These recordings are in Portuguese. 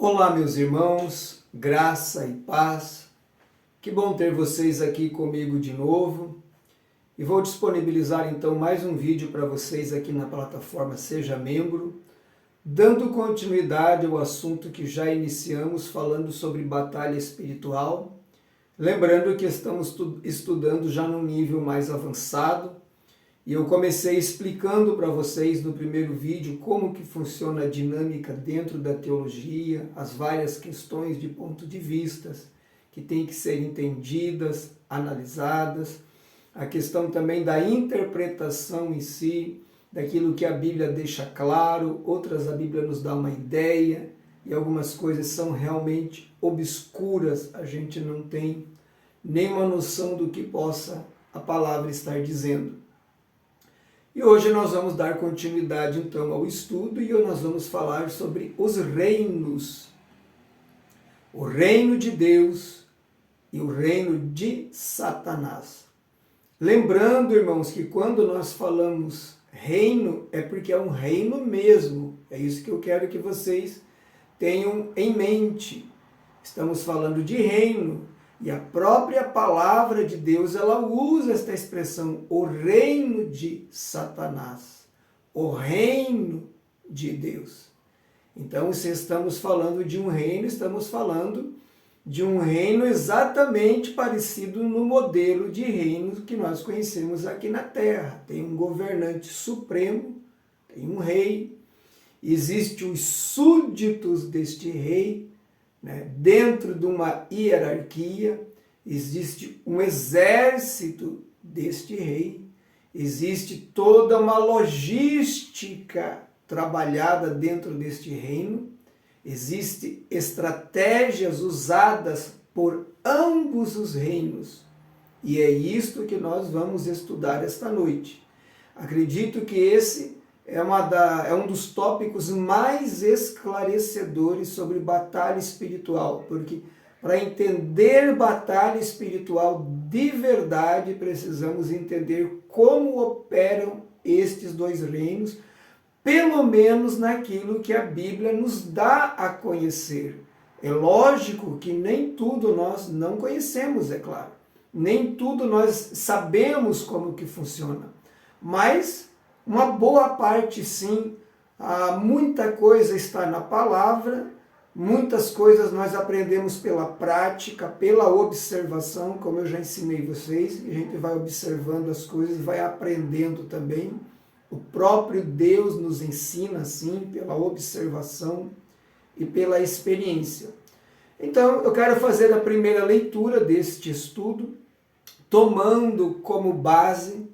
Olá, meus irmãos, graça e paz. Que bom ter vocês aqui comigo de novo. E vou disponibilizar então mais um vídeo para vocês aqui na plataforma Seja Membro, dando continuidade ao assunto que já iniciamos falando sobre batalha espiritual. Lembrando que estamos estudando já num nível mais avançado. E eu comecei explicando para vocês no primeiro vídeo como que funciona a dinâmica dentro da teologia, as várias questões de ponto de vistas que têm que ser entendidas, analisadas, a questão também da interpretação em si, daquilo que a Bíblia deixa claro, outras a Bíblia nos dá uma ideia, e algumas coisas são realmente obscuras, a gente não tem nenhuma noção do que possa a palavra estar dizendo. E hoje nós vamos dar continuidade então ao estudo e nós vamos falar sobre os reinos. O reino de Deus e o reino de Satanás. Lembrando, irmãos, que quando nós falamos reino, é porque é um reino mesmo. É isso que eu quero que vocês tenham em mente. Estamos falando de reino. E a própria palavra de Deus, ela usa esta expressão, o reino de Satanás, o reino de Deus. Então, se estamos falando de um reino, estamos falando de um reino exatamente parecido no modelo de reino que nós conhecemos aqui na Terra. Tem um governante supremo, tem um rei, existem os súditos deste rei, dentro de uma hierarquia, existe um exército deste rei, existe toda uma logística trabalhada dentro deste reino, existem estratégias usadas por ambos os reinos, e é isto que nós vamos estudar esta noite. Acredito que esse é um dos tópicos mais esclarecedores sobre batalha espiritual, porque para entender batalha espiritual de verdade, precisamos entender como operam estes dois reinos, pelo menos naquilo que a Bíblia nos dá a conhecer. É lógico que nem tudo nós não conhecemos, é claro. Nem tudo nós sabemos como que funciona, mas uma boa parte, sim, muita coisa está na palavra, muitas coisas nós aprendemos pela prática, pela observação, como eu já ensinei vocês, a gente vai observando as coisas, vai aprendendo também. O próprio Deus nos ensina, assim, pela observação e pela experiência. Então, eu quero fazer a primeira leitura deste estudo, tomando como base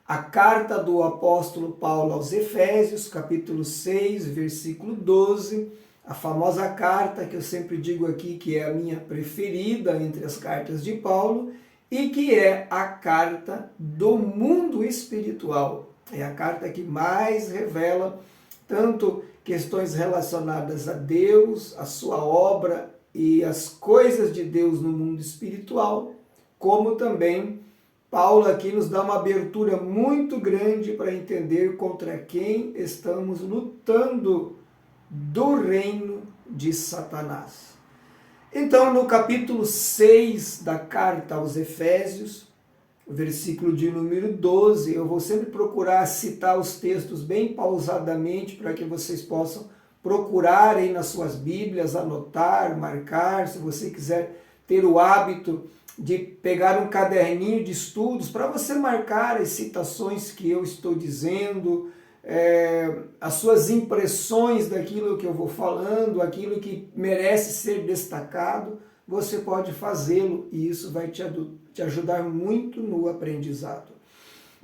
a carta do apóstolo Paulo aos Efésios, capítulo 6, versículo 12, a famosa carta que eu sempre digo aqui que é a minha preferida entre as cartas de Paulo e que é a carta do mundo espiritual. É a carta que mais revela tanto questões relacionadas a Deus, a sua obra e as coisas de Deus no mundo espiritual, como também Paulo aqui nos dá uma abertura muito grande para entender contra quem estamos lutando do reino de Satanás. Então, no capítulo 6 da carta aos Efésios, versículo de número 12, eu vou sempre procurar citar os textos bem pausadamente para que vocês possam procurar aí nas suas Bíblias, anotar, marcar, se você quiser ter o hábito de pegar um caderninho de estudos para você marcar as citações que eu estou dizendo, as suas impressões daquilo que eu vou falando, aquilo que merece ser destacado, você pode fazê-lo e isso vai te ajudar muito no aprendizado.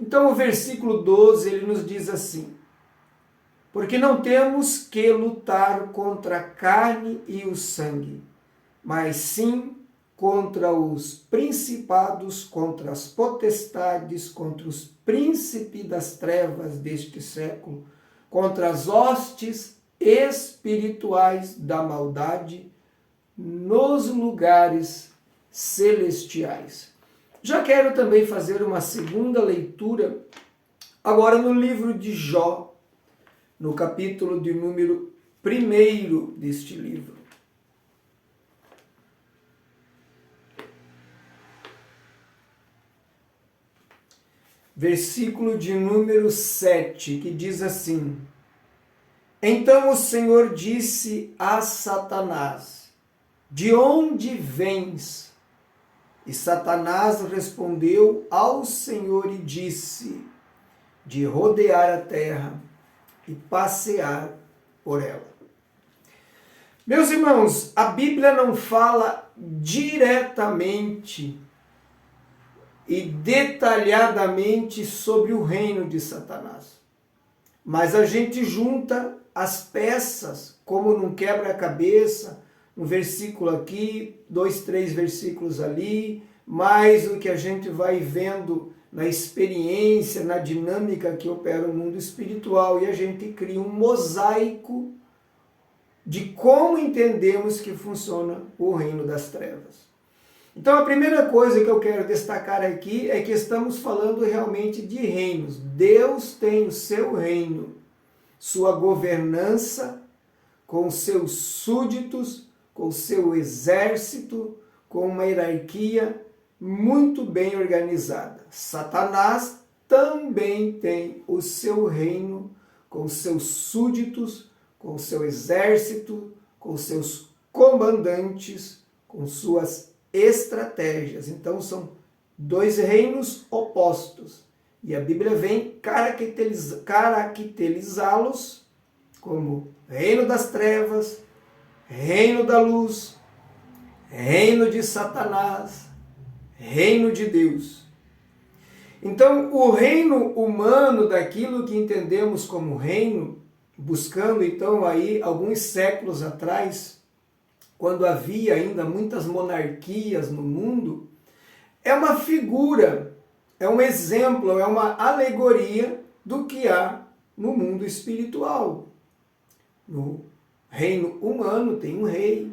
Então o versículo 12 ele nos diz assim: porque não temos que lutar contra a carne e o sangue, mas sim contra os principados, contra as potestades, contra os príncipes das trevas deste século, contra as hostes espirituais da maldade nos lugares celestiais. Já quero também fazer uma segunda leitura, agora no livro de Jó, no capítulo de número 1 deste livro. versículo de número 7, que diz assim: Então o Senhor disse a Satanás: De onde vens? E Satanás respondeu ao Senhor e disse: De rodear a terra e passear por ela. Meus irmãos, a Bíblia não fala diretamente e detalhadamente sobre o reino de Satanás. Mas a gente junta as peças, como num quebra-cabeça, um versículo aqui, 2, 3 versículos ali, mais o que a gente vai vendo na experiência, na dinâmica que opera o mundo espiritual, e a gente cria um mosaico de como entendemos que funciona o reino das trevas. Então a primeira coisa que eu quero destacar aqui é que estamos falando realmente de reinos. Deus tem o seu reino, sua governança, com seus súditos, com seu exército, com uma hierarquia muito bem organizada. Satanás também tem o seu reino, com seus súditos, com seu exército, com seus comandantes, com suas estratégias. Então são dois reinos opostos. E a Bíblia vem caracterizá-los como reino das trevas, reino da luz, reino de Satanás, reino de Deus. Então, o reino humano, daquilo que entendemos como reino, buscando então aí alguns séculos atrás, quando havia ainda muitas monarquias no mundo, é uma figura, é um exemplo, é uma alegoria do que há no mundo espiritual. No reino humano tem um rei,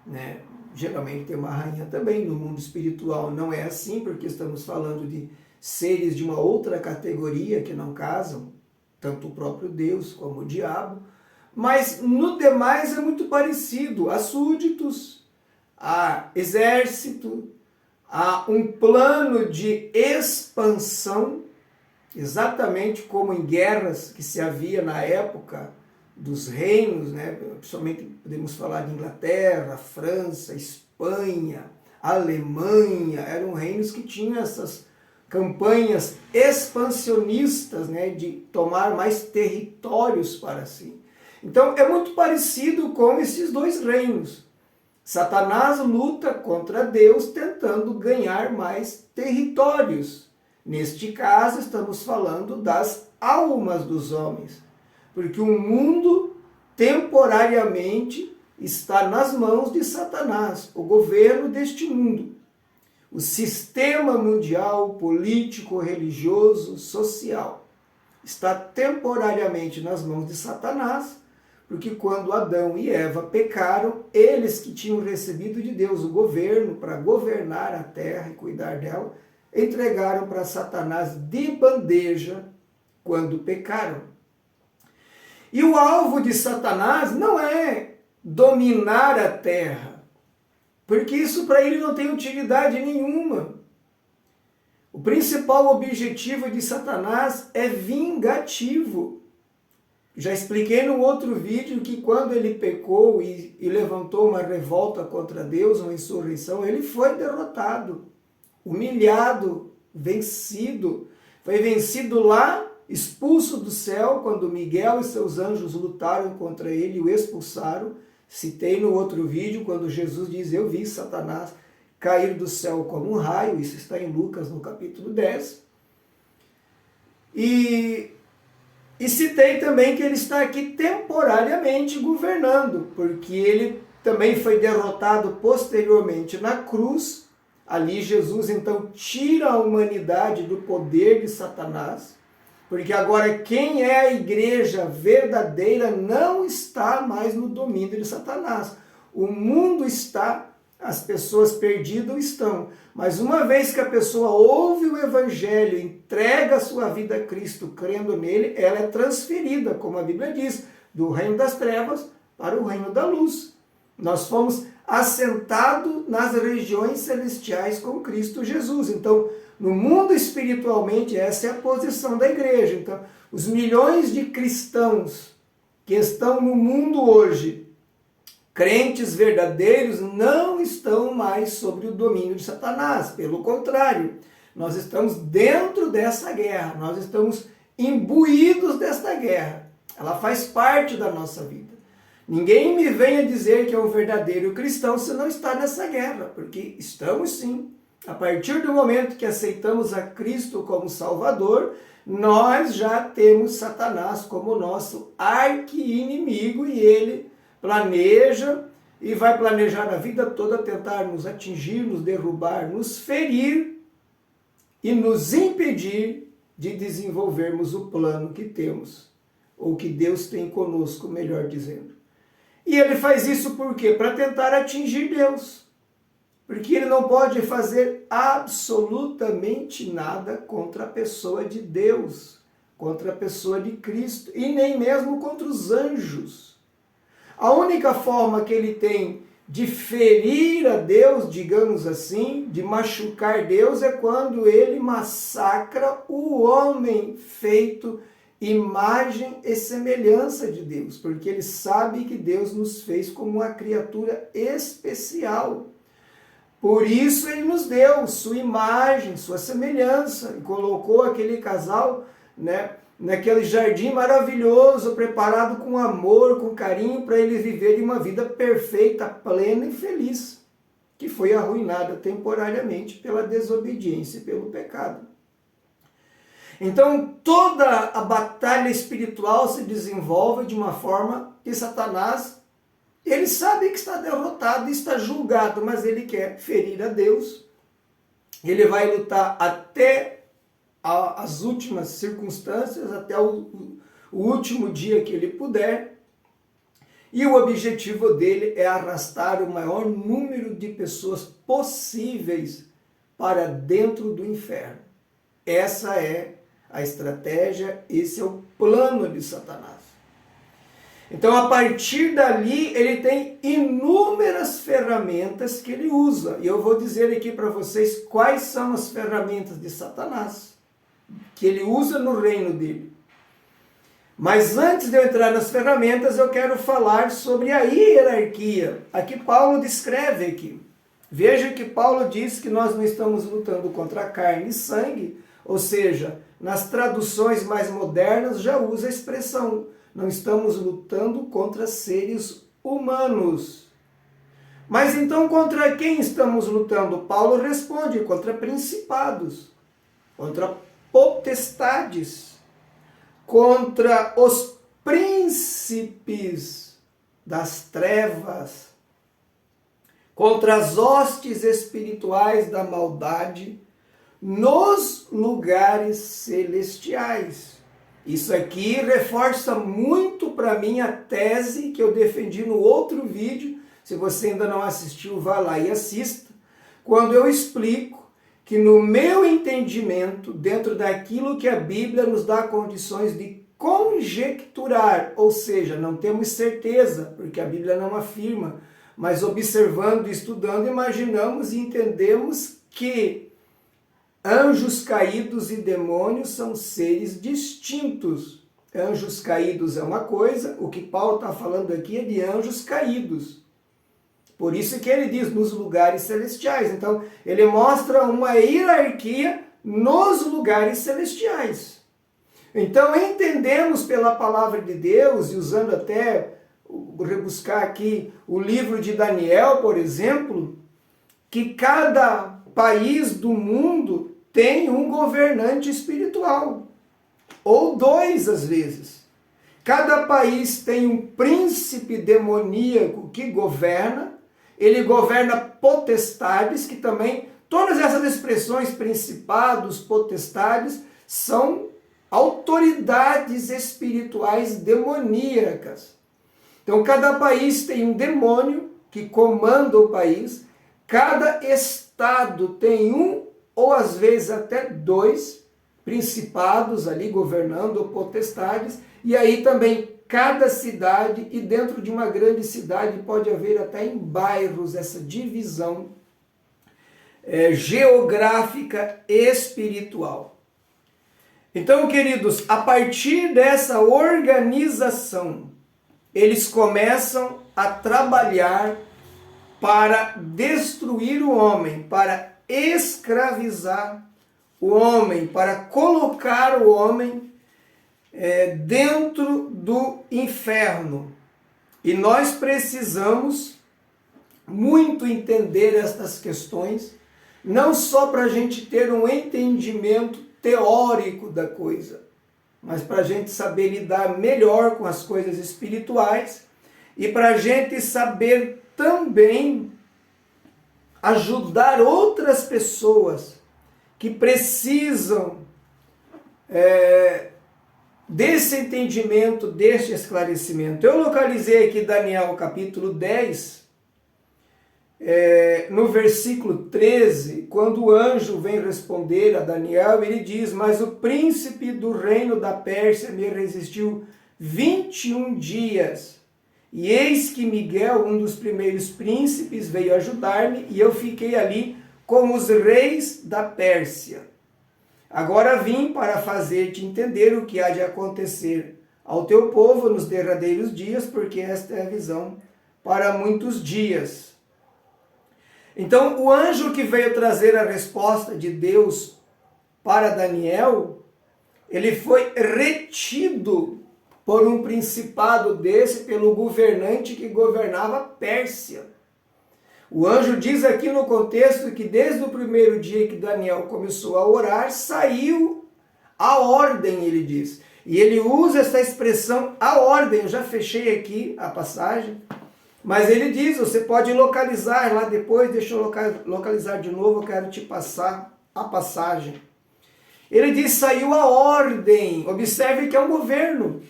né? Geralmente tem uma rainha também. No mundo espiritual não é assim, porque estamos falando de seres de uma outra categoria que não casam, tanto o próprio Deus como o diabo, mas no demais é muito parecido. Há súditos, há exército, há um plano de expansão, exatamente como em guerras que se havia na época dos reinos, né? Principalmente podemos falar de Inglaterra, França, Espanha, Alemanha, eram reinos que tinham essas campanhas expansionistas, né, de tomar mais territórios para si. Então é muito parecido com esses dois reinos. Satanás luta contra Deus tentando ganhar mais territórios. Neste caso estamos falando das almas dos homens, porque o mundo temporariamente está nas mãos de Satanás, o governo deste mundo. O sistema mundial, político, religioso, social, está temporariamente nas mãos de Satanás, porque quando Adão e Eva pecaram, eles que tinham recebido de Deus o governo para governar a terra e cuidar dela, entregaram para Satanás de bandeja quando pecaram. E o alvo de Satanás não é dominar a terra, porque isso para ele não tem utilidade nenhuma. O principal objetivo de Satanás é vingativo. Já expliquei no outro vídeo que quando ele pecou e levantou uma revolta contra Deus, uma insurreição, ele foi derrotado, humilhado, vencido. Foi vencido lá, expulso do céu, quando Miguel e seus anjos lutaram contra ele e o expulsaram. Citei no outro vídeo, quando Jesus diz: eu vi Satanás cair do céu como um raio. Isso está em Lucas, no capítulo 10. E citei também que ele está aqui temporariamente governando, porque ele também foi derrotado posteriormente na cruz. Ali Jesus então tira a humanidade do poder de Satanás, porque agora quem é a igreja verdadeira não está mais no domínio de Satanás. O mundo está, as pessoas perdidas estão, mas uma vez que a pessoa ouve o evangelho, entrega a sua vida a Cristo, crendo nele, ela é transferida, como a Bíblia diz, do reino das trevas para o reino da luz. Nós fomos assentados nas regiões celestiais com Cristo Jesus. Então, No mundo espiritualmente, essa é a posição da igreja. Então, os milhões de cristãos que estão no mundo hoje, crentes verdadeiros, não estão mais sob o domínio de Satanás. Pelo contrário, nós estamos dentro dessa guerra, nós estamos imbuídos desta guerra. Ela faz parte da nossa vida. Ninguém me venha dizer que é um verdadeiro cristão se não está nessa guerra, porque estamos sim. A partir do momento que aceitamos a Cristo como Salvador, nós já temos Satanás como nosso arqui-inimigo e ele planeja e vai planejar a vida toda tentar nos atingir, nos derrubar, nos ferir e nos impedir de desenvolvermos o plano que temos, ou que Deus tem conosco, melhor dizendo. E ele faz isso por quê? Para tentar atingir Deus. Porque ele não pode fazer absolutamente nada contra a pessoa de Deus, contra a pessoa de Cristo, e nem mesmo contra os anjos. A única forma que ele tem de ferir a Deus, digamos assim, de machucar Deus, é quando ele massacra o homem feito imagem e semelhança de Deus, porque ele sabe que Deus nos fez como uma criatura especial. Por isso ele nos deu sua imagem, sua semelhança, e colocou aquele casal, naquele jardim maravilhoso, preparado com amor, com carinho, para eles viverem uma vida perfeita, plena e feliz, que foi arruinada temporariamente pela desobediência e pelo pecado. Então toda a batalha espiritual se desenvolve de uma forma que Satanás, ele sabe que está derrotado e está julgado, mas ele quer ferir a Deus. Ele vai lutar até as últimas circunstâncias, até o último dia que ele puder. E o objetivo dele é arrastar o maior número de pessoas possíveis para dentro do inferno. Essa é a estratégia, esse é o plano de Satanás. Então, a partir dali, ele tem inúmeras ferramentas que ele usa. E eu vou dizer aqui para vocês quais são as ferramentas de Satanás, que ele usa no reino dele. Mas antes de eu entrar nas ferramentas, eu quero falar sobre a hierarquia. Aqui Paulo descreve aqui. Veja que Paulo diz que nós não estamos lutando contra carne e sangue, ou seja, nas traduções mais modernas já usa a expressão: não estamos lutando contra seres humanos. Mas então contra quem estamos lutando? Paulo responde: contra principados, contra potestades, contra os príncipes das trevas, contra as hostes espirituais da maldade nos lugares celestiais. Isso aqui reforça muito para mim a tese que eu defendi no outro vídeo. Se você ainda não assistiu, vá lá e assista. Quando eu explico que no meu entendimento, dentro daquilo que a Bíblia nos dá condições de conjecturar, ou seja, não temos certeza, porque a Bíblia não afirma, mas observando e estudando, imaginamos e entendemos que anjos caídos e demônios são seres distintos. Anjos caídos é uma coisa, o que Paulo está falando aqui é de anjos caídos. Por isso que ele diz nos lugares celestiais. Então, ele mostra uma hierarquia nos lugares celestiais. Então, entendemos pela palavra de Deus, e usando até, rebuscar aqui o livro de Daniel, por exemplo, que cada país do mundo tem um governante espiritual, ou dois às vezes. Cada país tem um príncipe demoníaco que governa, ele governa potestades, que também, todas essas expressões, principados, potestades, são autoridades espirituais demoníacas. Então, cada país tem um demônio que comanda o país, cada estado tem um, ou às vezes até dois, principados ali governando, ou potestades, e aí também cada cidade, e dentro de uma grande cidade pode haver até em bairros essa divisão geográfica espiritual. Então, queridos, a partir dessa organização, eles começam a trabalhar para destruir o homem, para escravizar o homem, para colocar o homem dentro do inferno. E nós precisamos muito entender estas questões, não só para a gente ter um entendimento teórico da coisa, mas para a gente saber lidar melhor com as coisas espirituais e para a gente saber também ajudar outras pessoas que precisam desse entendimento, deste esclarecimento. Eu localizei aqui Daniel capítulo 10, no versículo 13, quando o anjo vem responder a Daniel, ele diz: mas o príncipe do reino da Pérsia me resistiu 21 dias. E eis que Miguel, um dos primeiros príncipes, veio ajudar-me, e eu fiquei ali com os reis da Pérsia. Agora vim para fazer-te entender o que há de acontecer ao teu povo nos derradeiros dias, porque esta é a visão para muitos dias. Então, o anjo que veio trazer a resposta de Deus para Daniel, ele foi retido por um principado desse, pelo governante que governava a Pérsia. O anjo diz aqui no contexto que desde o primeiro dia que Daniel começou a orar, saiu a ordem, ele diz. E ele usa essa expressão, a ordem. Eu já fechei aqui a passagem, mas ele diz, você pode localizar lá depois, deixa eu localizar de novo, eu quero te passar a passagem. Ele diz, saiu a ordem. Observe que é um governo.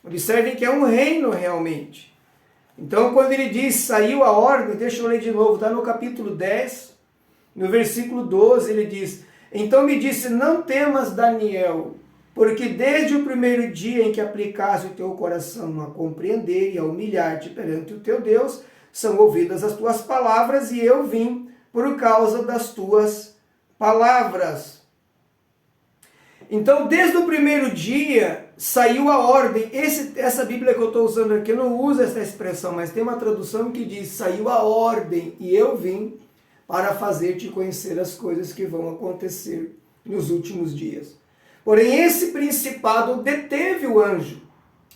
Observe que é um reino realmente. Então, quando ele diz, saiu a ordem, deixa eu ler de novo, está no capítulo 10, no versículo 12, ele diz, então me disse, não temas, Daniel, porque desde o primeiro dia em que aplicaste o teu coração a compreender e a humilhar-te perante o teu Deus, são ouvidas as tuas palavras, e eu vim por causa das tuas palavras. Então, desde o primeiro dia, saiu a ordem. Essa Bíblia que eu estou usando aqui não usa essa expressão, mas tem uma tradução que diz, saiu a ordem, e eu vim para fazer-te conhecer as coisas que vão acontecer nos últimos dias. Porém, esse principado deteve o anjo,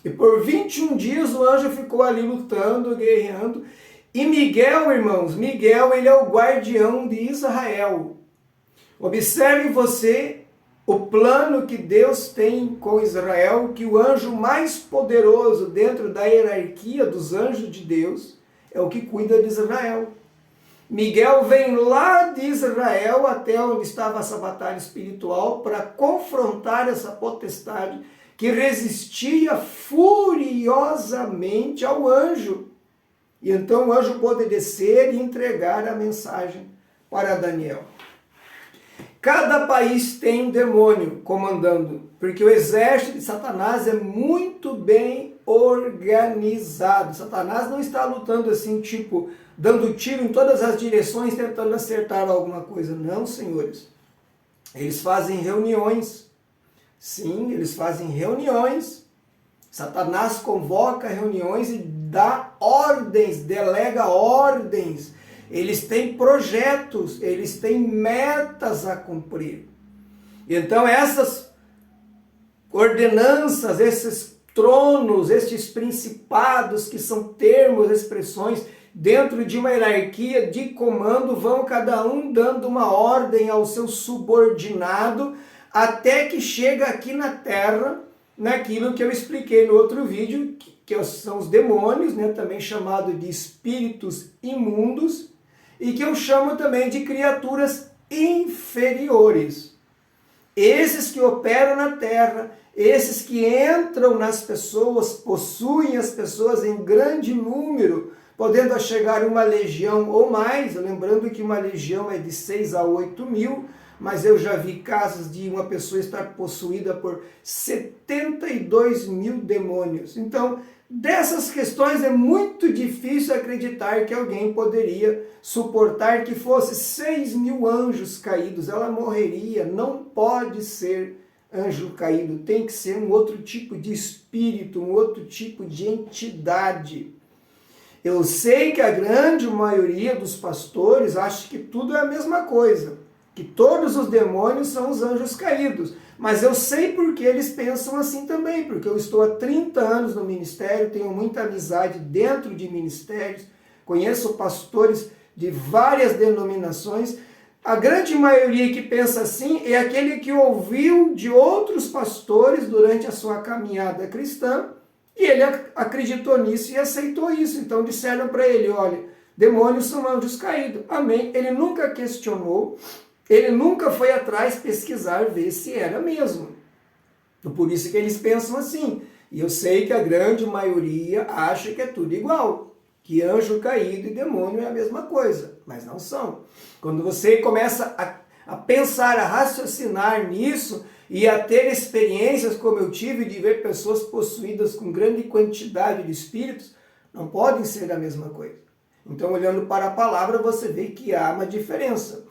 e por 21 dias o anjo ficou ali lutando, guerreando, e Miguel, irmãos, Miguel, ele é o guardião de Israel. Observe você o plano que Deus tem com Israel, que o anjo mais poderoso dentro da hierarquia dos anjos de Deus é o que cuida de Israel. Miguel vem lá de Israel até onde estava essa batalha espiritual para confrontar essa potestade que resistia furiosamente ao anjo. E então o anjo pôde descer e entregar a mensagem para Daniel. Cada país tem um demônio comandando, porque o exército de Satanás é muito bem organizado. Satanás não está lutando assim, tipo, dando tiro em todas as direções, tentando acertar alguma coisa. Não, senhores. Eles fazem reuniões. Sim, eles fazem reuniões. Satanás convoca reuniões e dá ordens, delega ordens. Eles têm projetos, eles têm metas a cumprir. Então essas ordenanças, esses tronos, estes principados, que são termos, expressões, dentro de uma hierarquia de comando, vão cada um dando uma ordem ao seu subordinado, até que chega aqui na Terra, naquilo que eu expliquei no outro vídeo, que são os demônios, né, também chamado de espíritos imundos, e que eu chamo também de criaturas inferiores. Esses que operam na Terra, esses que entram nas pessoas, possuem as pessoas em grande número, podendo chegar uma legião ou mais, lembrando que uma legião é de 6 a 8 mil, mas eu já vi casos de uma pessoa estar possuída por 72 mil demônios. Então, dessas questões é muito difícil acreditar que alguém poderia suportar que fosse 6.000 anjos caídos. Ela morreria, não pode ser anjo caído, tem que ser um outro tipo de espírito, um outro tipo de entidade. Eu sei que a grande maioria dos pastores acha que tudo é a mesma coisa, que todos os demônios são os anjos caídos. Mas eu sei porque eles pensam assim também, porque eu estou há 30 anos no ministério, tenho muita amizade dentro de ministérios, conheço pastores de várias denominações. A grande maioria que pensa assim é aquele que ouviu de outros pastores durante a sua caminhada cristã, e ele acreditou nisso e aceitou isso. Então disseram para ele, olha, demônios são anjos caídos. Amém. Ele nunca questionou, ele nunca foi atrás pesquisar, ver se era mesmo. Por isso que eles pensam assim. E eu sei que a grande maioria acha que é tudo igual, que anjo caído e demônio é a mesma coisa, mas não são. Quando você começa a pensar, a raciocinar nisso e a ter experiências como eu tive de ver pessoas possuídas com grande quantidade de espíritos, não podem ser a mesma coisa. Então, olhando para a palavra, você vê que há uma diferença.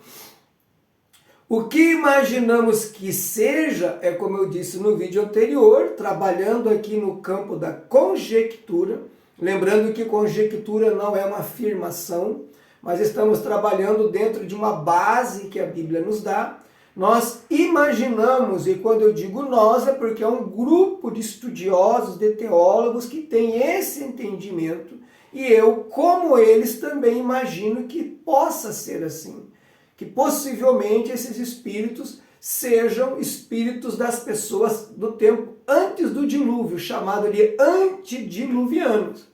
O que imaginamos que seja, é como eu disse no vídeo anterior, trabalhando aqui no campo da conjectura, lembrando que conjectura não é uma afirmação, mas estamos trabalhando dentro de uma base que a Bíblia nos dá. Nós imaginamos, e quando eu digo nós, é porque é um grupo de estudiosos, de teólogos que tem esse entendimento, e eu, como eles, também imagino que possa ser assim, que possivelmente esses espíritos sejam espíritos das pessoas do tempo antes do dilúvio, chamado de antediluvianos,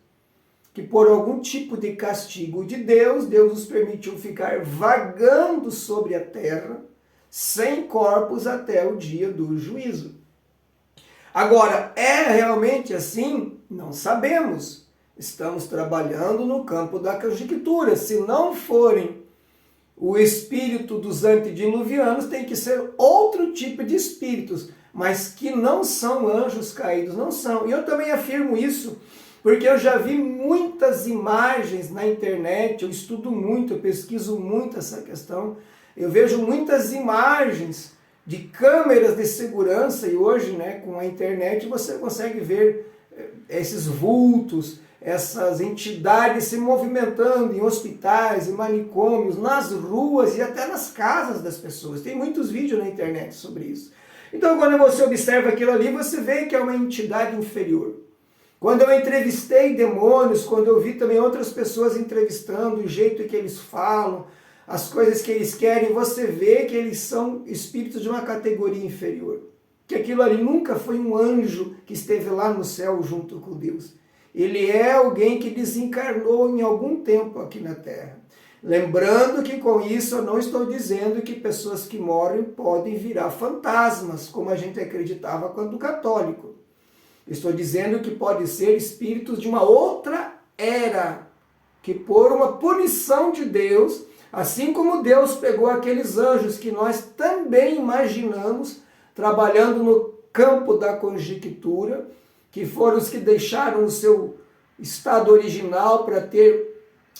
que por algum tipo de castigo de Deus, Deus os permitiu ficar vagando sobre a terra, sem corpos até o dia do juízo. Agora, é realmente assim? Não sabemos. Estamos trabalhando no campo da conjectura. Se não forem o espírito dos antediluvianos, tem que ser outro tipo de espíritos, mas que não são anjos caídos, não são. E eu também afirmo isso, porque eu já vi muitas imagens na internet, eu estudo muito, eu pesquiso muito essa questão, eu vejo muitas imagens de câmeras de segurança, e hoje, né, com a internet, você consegue ver esses vultos, essas entidades se movimentando em hospitais, em manicômios, nas ruas e até nas casas das pessoas. Tem muitos vídeos na internet sobre isso. Então, quando você observa aquilo ali, você vê que é uma entidade inferior. Quando eu entrevistei demônios, quando eu vi também outras pessoas entrevistando, o jeito que eles falam, as coisas que eles querem, você vê que eles são espíritos de uma categoria inferior. Que aquilo ali nunca foi um anjo que esteve lá no céu junto com Deus. Ele é alguém que desencarnou em algum tempo aqui na Terra. Lembrando que com isso eu não estou dizendo que pessoas que morrem podem virar fantasmas, como a gente acreditava quando católico. Estou dizendo que pode ser espíritos de uma outra era, que por uma punição de Deus, assim como Deus pegou aqueles anjos que nós também imaginamos, trabalhando no campo da conjectura, que foram os que deixaram o seu estado original para ter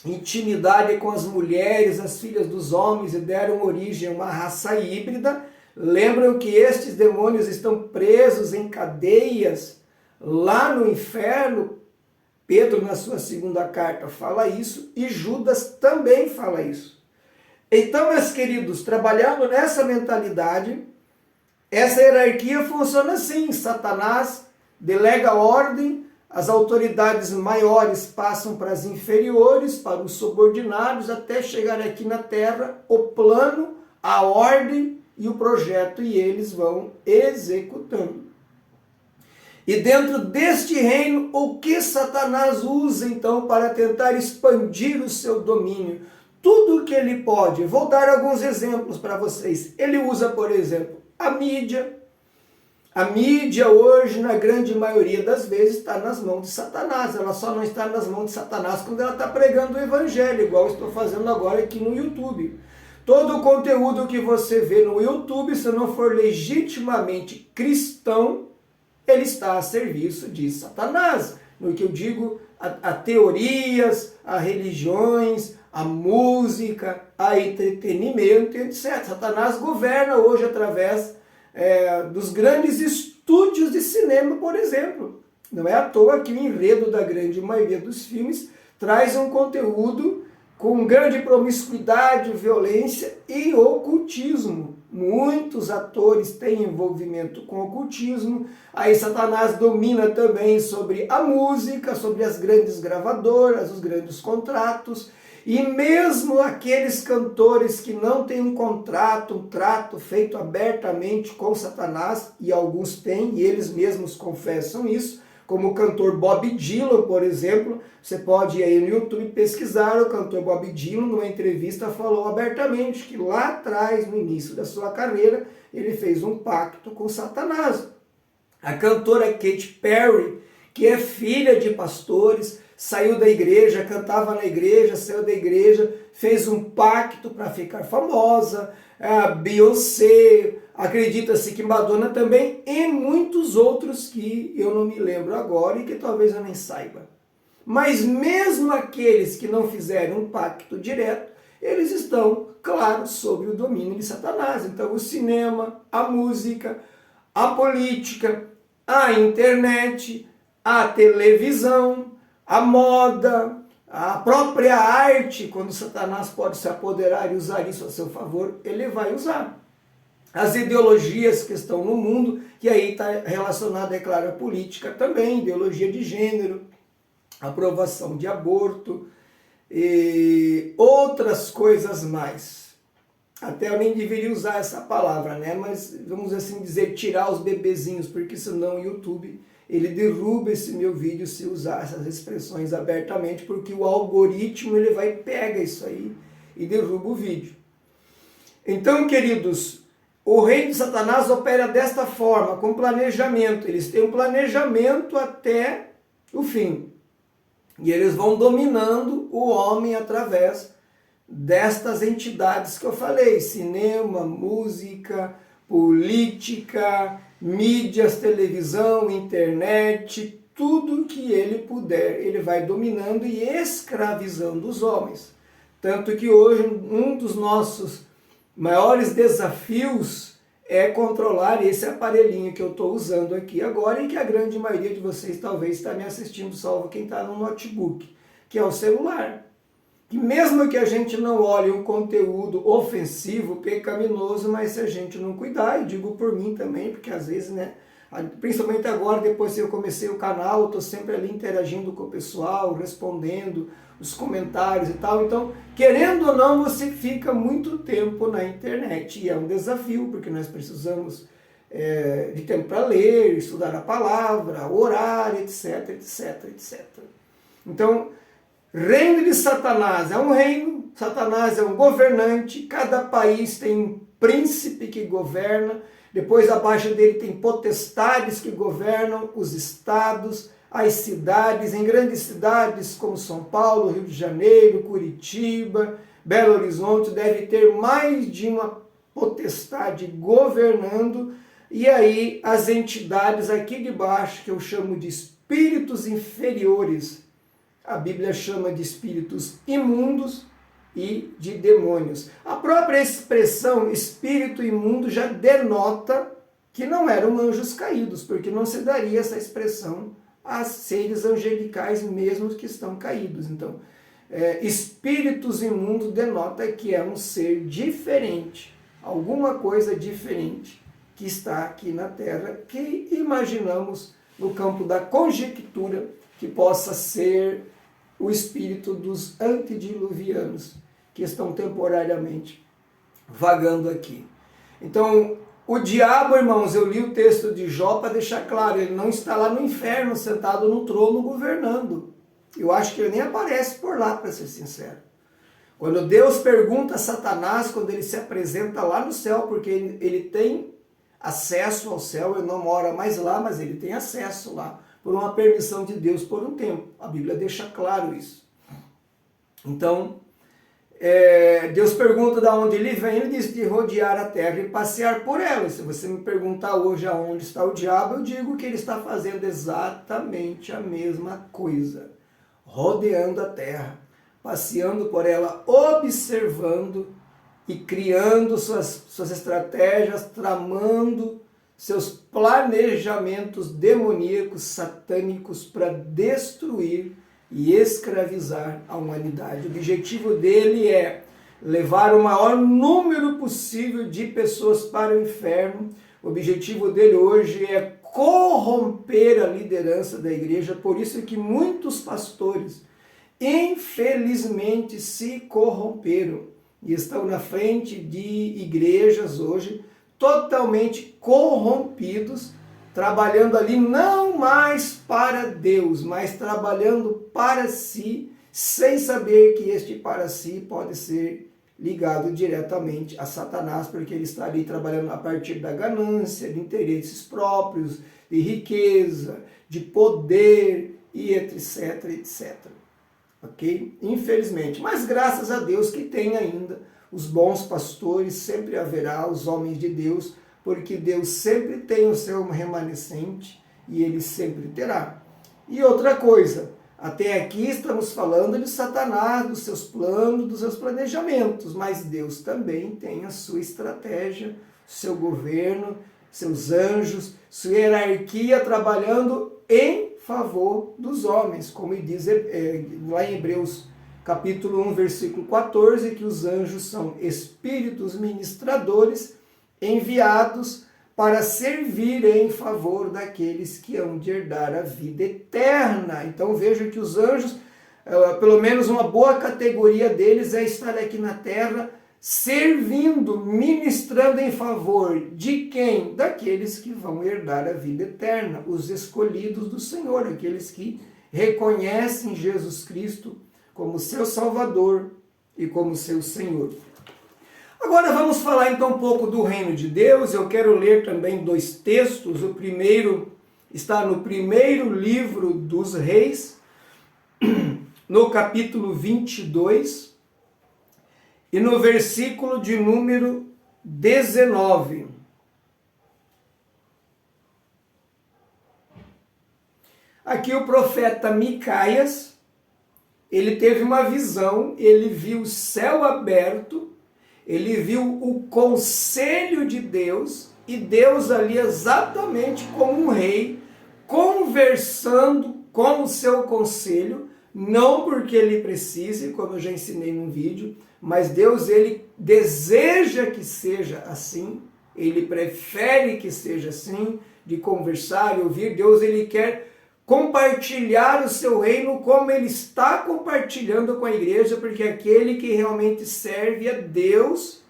intimidade com as mulheres, as filhas dos homens, e deram origem a uma raça híbrida. Lembram que estes demônios estão presos em cadeias lá no inferno. Pedro, na sua segunda carta, fala isso, e Judas também fala isso. Então, meus queridos, trabalhando nessa mentalidade, essa hierarquia funciona assim: Satanás delega ordem, as autoridades maiores passam para as inferiores, para os subordinados, até chegar aqui na Terra o plano, a ordem e o projeto, e eles vão executando. E dentro deste reino, o que Satanás usa então para tentar expandir o seu domínio? Tudo o que ele pode. Vou dar alguns exemplos para vocês. Ele usa, por exemplo, a mídia. A mídia hoje, na grande maioria das vezes, está nas mãos de Satanás. Ela só não está nas mãos de Satanás quando ela está pregando o evangelho, igual eu estou fazendo agora aqui no YouTube. Todo o conteúdo que você vê no YouTube, se não for legitimamente cristão, ele está a serviço de Satanás. no que eu digo a teorias, a religiões, a música, a entretenimento, etc. Satanás governa hoje através dos grandes estúdios de cinema, por exemplo. Não é à toa que o enredo da grande maioria dos filmes traz um conteúdo com grande promiscuidade, violência e ocultismo. Muitos atores têm envolvimento com ocultismo. Aí Satanás domina também sobre a música, sobre as grandes gravadoras, os grandes contratos. E mesmo aqueles cantores que não têm um contrato, um trato feito abertamente com Satanás, e alguns têm, e eles mesmos confessam isso, como o cantor Bob Dylan, por exemplo. Você pode ir aí no YouTube pesquisar, o cantor Bob Dylan, numa entrevista, falou abertamente que lá atrás, no início da sua carreira, ele fez um pacto com Satanás. A cantora Katy Perry, que é filha de pastores, saiu da igreja, cantava na igreja, saiu da igreja, fez um pacto para ficar famosa. A Beyoncé, acredita-se que Madonna também, e muitos outros que eu não me lembro agora e que talvez eu nem saiba. Mas mesmo aqueles que não fizeram um pacto direto, eles estão, claro, sob o domínio de Satanás. Então o cinema, a música, a política, a internet, a televisão, a moda, a própria arte, quando Satanás pode se apoderar e usar isso a seu favor, ele vai usar. As ideologias que estão no mundo, que aí está relacionada, é claro, à política também, ideologia de gênero, aprovação de aborto e outras coisas mais. Até eu nem deveria usar essa palavra, né? Mas vamos assim dizer, tirar os bebezinhos, porque senão o YouTube ele derruba esse meu vídeo se usar essas expressões abertamente, porque o algoritmo ele vai pega isso aí e derruba o vídeo. Então, queridos, o reino de Satanás opera desta forma, com planejamento. Eles têm um planejamento até o fim. E eles vão dominando o homem através destas entidades que eu falei: cinema, música, política, mídias, televisão, internet, tudo que ele puder, ele vai dominando e escravizando os homens. Tanto que hoje um dos nossos maiores desafios é controlar esse aparelhinho que eu estou usando aqui agora e que a grande maioria de vocês talvez está me assistindo, salvo quem está no notebook, que é o celular. Que mesmo que a gente não olhe um conteúdo ofensivo, pecaminoso, mas se a gente não cuidar, e digo por mim também, porque às vezes, né, principalmente agora, depois que eu comecei o canal, eu estou sempre ali interagindo com o pessoal, respondendo os comentários e tal, então, querendo ou não, você fica muito tempo na internet, e é um desafio, porque nós precisamos de tempo para ler, estudar a palavra, orar, etc, etc, etc. Então, reino de Satanás é um reino, Satanás é um governante, cada país tem um príncipe que governa, depois abaixo dele tem potestades que governam os estados, as cidades, em grandes cidades como São Paulo, Rio de Janeiro, Curitiba, Belo Horizonte, deve ter mais de uma potestade governando, e aí as entidades aqui de baixo, que eu chamo de espíritos inferiores, a Bíblia chama de espíritos imundos e de demônios. A própria expressão espírito imundo já denota que não eram anjos caídos, porque não se daria essa expressão a seres angelicais mesmo que estão caídos. Então, espíritos imundos denota que é um ser diferente, alguma coisa diferente que está aqui na Terra, que imaginamos no campo da conjectura que possa ser o espírito dos antediluvianos, que estão temporariamente vagando aqui. Então, o diabo, irmãos, eu li o texto de Jó para deixar claro, ele não está lá no inferno, sentado no trono, governando. Eu acho que ele nem aparece por lá, para ser sincero. Quando Deus pergunta a Satanás, quando ele se apresenta lá no céu, porque ele tem acesso ao céu, ele não mora mais lá, mas ele tem acesso lá, por uma permissão de Deus por um tempo. A Bíblia deixa claro isso. Então, Deus pergunta de onde ele vem, ele diz de rodear a terra e passear por ela. E se você me perguntar hoje aonde está o diabo, eu digo que ele está fazendo exatamente a mesma coisa. Rodeando a terra, passeando por ela, observando e criando suas estratégias, tramando seus planejamentos demoníacos, satânicos para destruir e escravizar a humanidade. O objetivo dele é levar o maior número possível de pessoas para o inferno. O objetivo dele hoje é corromper a liderança da igreja, por isso que muitos pastores, infelizmente, se corromperam e estão na frente de igrejas hoje totalmente corrompidos, trabalhando ali não mais para Deus, mas trabalhando para si, sem saber que este para si pode ser ligado diretamente a Satanás, porque ele está ali trabalhando a partir da ganância, de interesses próprios, de riqueza, de poder e etc, etc. Ok? Infelizmente. Mas graças a Deus que tem ainda os bons pastores, sempre haverá os homens de Deus, porque Deus sempre tem o seu remanescente e ele sempre terá. E outra coisa, até aqui estamos falando de Satanás, dos seus planos, dos seus planejamentos, mas Deus também tem a sua estratégia, seu governo, seus anjos, sua hierarquia trabalhando em favor dos homens, como ele diz lá em Hebreus capítulo 1, versículo 14, que os anjos são espíritos ministradores enviados para servir em favor daqueles que hão de herdar a vida eterna. Então vejam que os anjos, pelo menos uma boa categoria deles é estar aqui na terra servindo, ministrando em favor de quem? Daqueles que vão herdar a vida eterna, os escolhidos do Senhor, aqueles que reconhecem Jesus Cristo como seu Salvador e como seu Senhor. Agora vamos falar então um pouco do reino de Deus. Eu quero ler também 2 textos. O primeiro está no primeiro livro dos Reis, no capítulo 22, e no versículo de número 19. Aqui o profeta Micaias, ele teve uma visão, ele viu o céu aberto, ele viu o conselho de Deus, e Deus ali exatamente como um rei, conversando com o seu conselho, não porque ele precise, como eu já ensinei num vídeo, mas Deus ele deseja que seja assim, ele prefere que seja assim, de conversar e ouvir. Deus ele quer compartilhar o seu reino como ele está compartilhando com a igreja, porque aquele que realmente serve a Deus,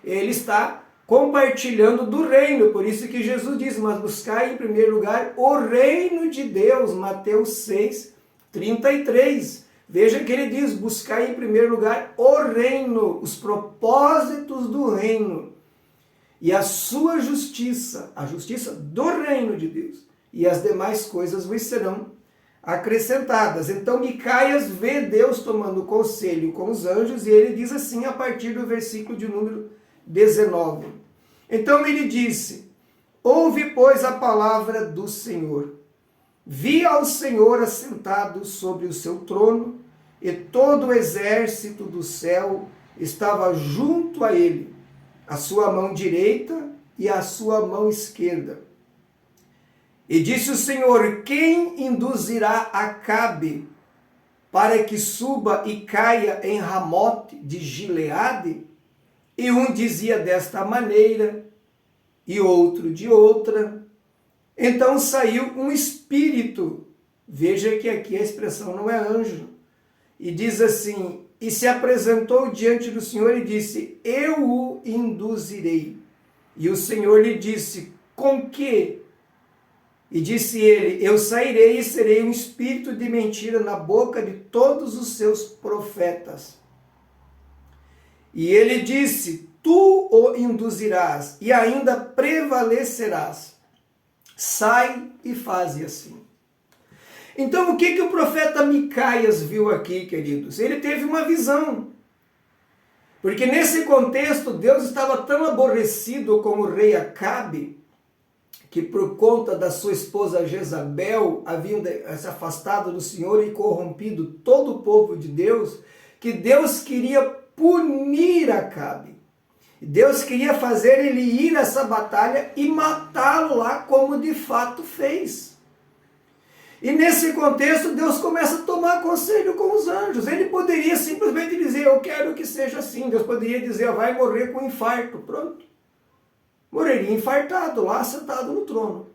ele está compartilhando do reino. Por isso que Jesus diz, mas buscai em primeiro lugar o reino de Deus, Mateus 6, 33. Veja que ele diz, buscai em primeiro lugar o reino, os propósitos do reino e a sua justiça, a justiça do reino de Deus. E as demais coisas vos serão acrescentadas. Então Micaias vê Deus tomando conselho com os anjos, e ele diz assim a partir do versículo de número 19. Então ele disse, ouve, pois, a palavra do Senhor. Vi ao Senhor assentado sobre o seu trono, e todo o exército do céu estava junto a ele, a sua mão direita e a sua mão esquerda. E disse o Senhor, quem induzirá Acabe para que suba e caia em Ramote de Gileade? E um dizia desta maneira, e outro de outra. Então saiu um espírito, veja que aqui a expressão não é anjo, e diz assim, e se apresentou diante do Senhor e disse, eu o induzirei. E o Senhor lhe disse, com que? E disse ele, eu sairei e serei um espírito de mentira na boca de todos os seus profetas. E ele disse, tu o induzirás e ainda prevalecerás. Sai e faze assim. Então o que o profeta Micaias viu aqui, queridos? Ele teve uma visão. Porque nesse contexto, Deus estava tão aborrecido com o rei Acabe, que por conta da sua esposa Jezabel haviam se afastado do Senhor e corrompido todo o povo de Deus, que Deus queria punir Acabe. Deus queria fazer ele ir a essa batalha e matá-lo lá, como de fato fez. E nesse contexto, Deus começa a tomar conselho com os anjos. Ele poderia simplesmente dizer, eu quero que seja assim. Deus poderia dizer, vai morrer com infarto. Pronto. Morreria infartado, lá sentado no trono.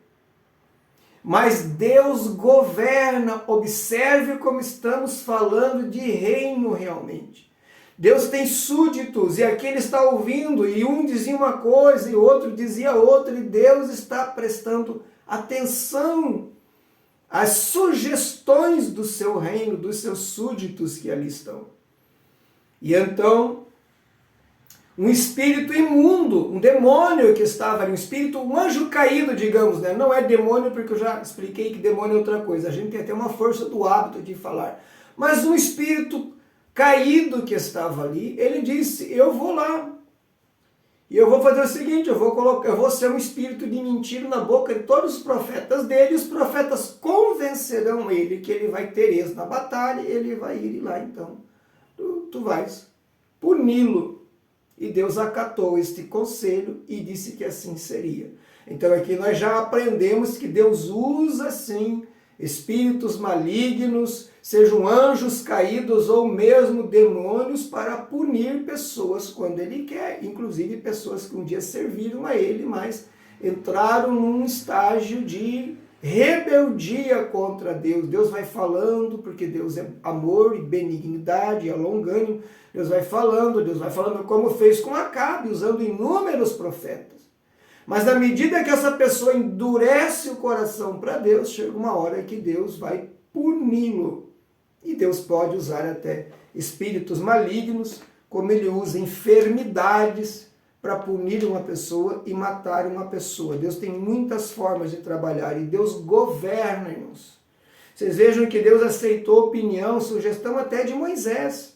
Mas Deus governa, observe como estamos falando de reino realmente. Deus tem súditos, e aqui ele está ouvindo, e um dizia uma coisa, e outro dizia outra, e Deus está prestando atenção às sugestões do seu reino, dos seus súditos que ali estão. E então, um espírito imundo, um demônio que estava ali, um anjo caído, digamos, né? Não é demônio, porque eu já expliquei que demônio é outra coisa, a gente tem até uma força do hábito de falar, mas um espírito caído que estava ali, ele disse, eu vou lá, e eu vou fazer o seguinte, eu vou ser um espírito de mentira na boca de todos os profetas dele, e os profetas convencerão ele que ele vai ter êxito na batalha, e ele vai ir lá, então, tu vais puni-lo. E Deus acatou este conselho e disse que assim seria. Então aqui nós já aprendemos que Deus usa sim espíritos malignos, sejam anjos caídos ou mesmo demônios, para punir pessoas quando ele quer, inclusive pessoas que um dia serviram a ele, mas entraram num estágio de rebeldia contra Deus. Deus vai falando, porque Deus é amor e benignidade, é longânimo. Deus vai falando como fez com Acabe, usando inúmeros profetas. Mas na medida que essa pessoa endurece o coração para Deus, chega uma hora que Deus vai puni-lo. E Deus pode usar até espíritos malignos, como ele usa enfermidades para punir uma pessoa e matar uma pessoa. Deus tem muitas formas de trabalhar e Deus governa, irmãos. Vocês vejam que Deus aceitou opinião, sugestão até de Moisés.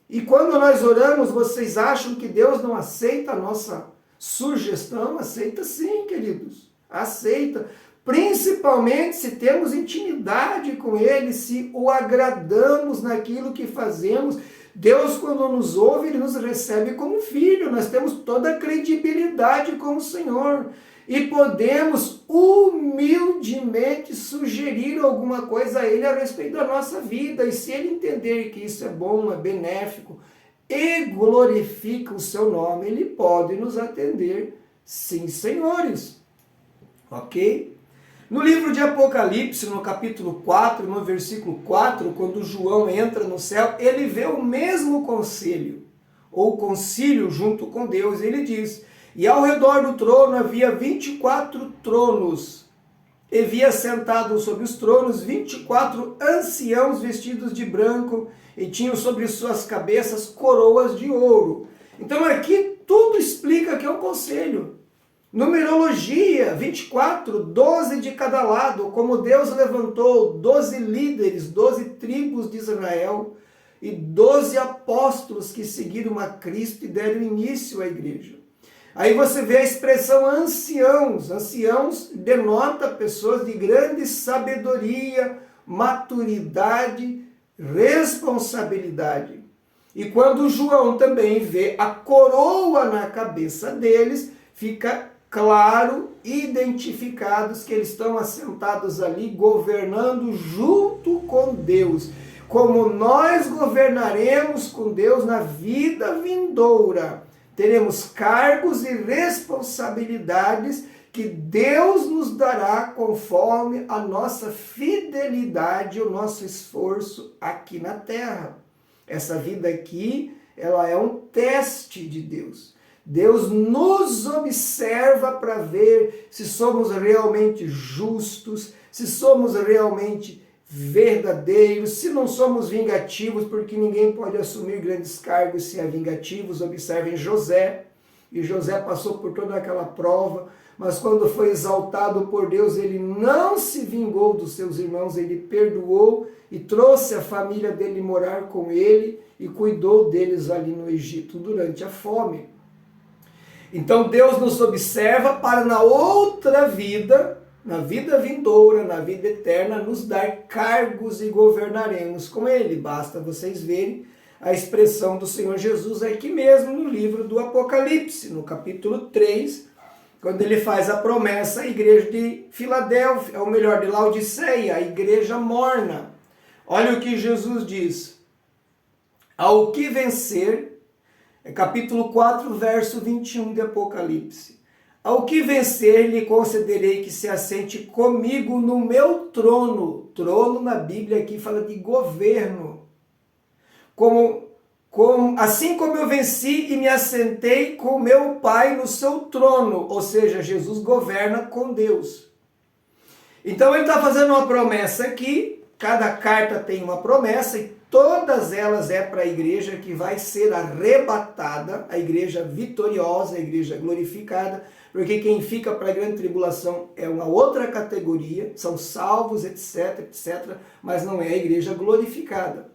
E quando nós oramos, vocês acham que Deus não aceita a nossa sugestão? Aceita sim, queridos. Aceita. Principalmente se temos intimidade com Ele, se o agradamos naquilo que fazemos. Deus, quando nos ouve, Ele nos recebe como filho. Nós temos toda a credibilidade com o Senhor. E podemos humildemente sugerir alguma coisa a Ele a respeito da nossa vida. E se Ele entender que isso é bom, é benéfico e glorifica o seu nome, Ele pode nos atender, sim, senhores. Ok? No livro de Apocalipse, no capítulo 4, no versículo 4, quando João entra no céu, ele vê o mesmo conselho, ou concílio junto com Deus. Ele diz, e ao redor do trono havia 24 tronos, e via sentados sobre os tronos 24 anciãos vestidos de branco, e tinham sobre suas cabeças coroas de ouro. Então aqui tudo explica que é um conselho. Numerologia, 24, 12 de cada lado, como Deus levantou 12 líderes, 12 tribos de Israel e 12 apóstolos que seguiram a Cristo e deram início à igreja. Aí você vê a expressão anciãos. Anciãos denota pessoas de grande sabedoria, maturidade, responsabilidade. E quando João também vê a coroa na cabeça deles, fica claro, identificados que eles estão assentados ali, governando junto com Deus. Como nós governaremos com Deus na vida vindoura, teremos cargos e responsabilidades que Deus nos dará conforme a nossa fidelidade, o nosso esforço aqui na terra. Essa vida aqui, ela é um teste de Deus. Deus nos observa para ver se somos realmente justos, se somos realmente verdadeiros, se não somos vingativos, porque ninguém pode assumir grandes cargos se é vingativos. Observem José, e José passou por toda aquela prova, mas quando foi exaltado por Deus, ele não se vingou dos seus irmãos, ele perdoou e trouxe a família dele morar com ele e cuidou deles ali no Egito durante a fome. Então Deus nos observa para na outra vida, na vida vindoura, na vida eterna, nos dar cargos e governaremos com ele. Basta vocês verem a expressão do Senhor Jesus aqui mesmo no livro do Apocalipse, no capítulo 3, quando ele faz a promessa à igreja de Filadélfia, ou melhor, de Laodiceia, a igreja morna. Olha o que Jesus diz: ao que vencer, é capítulo 4, verso 21 de Apocalipse. Ao que vencer, lhe concederei que se assente comigo no meu trono. Trono na Bíblia aqui fala de governo. Assim como eu venci e me assentei com meu Pai no seu trono. Ou seja, Jesus governa com Deus. Então ele está fazendo uma promessa aqui. Cada carta tem uma promessa e todas elas é para a igreja que vai ser arrebatada, a igreja vitoriosa, a igreja glorificada, porque quem fica para a grande tribulação é uma outra categoria, são salvos, etc, etc, mas não é a igreja glorificada.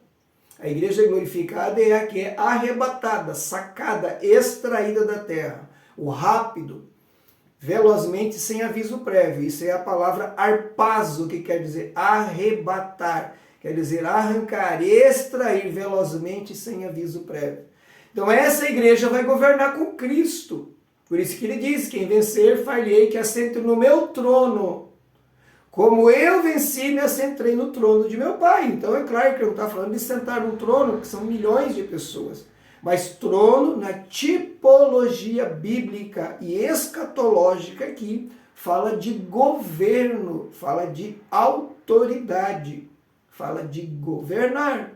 A igreja glorificada é a que é arrebatada, sacada, extraída da terra. O rápido, velozmente, sem aviso prévio. Isso é a palavra harpazo, que quer dizer arrebatar. Quer dizer arrancar, extrair velozmente, sem aviso prévio. Então essa igreja vai governar com Cristo. Por isso que ele diz: quem vencer, far-lhe-ei que assente no meu trono. Como eu venci, me assentei no trono de meu Pai. Então é claro que ele não está falando de sentar no trono, que são milhões de pessoas. Mas trono, na tipologia bíblica e escatológica aqui, fala de governo, fala de autoridade, fala de governar.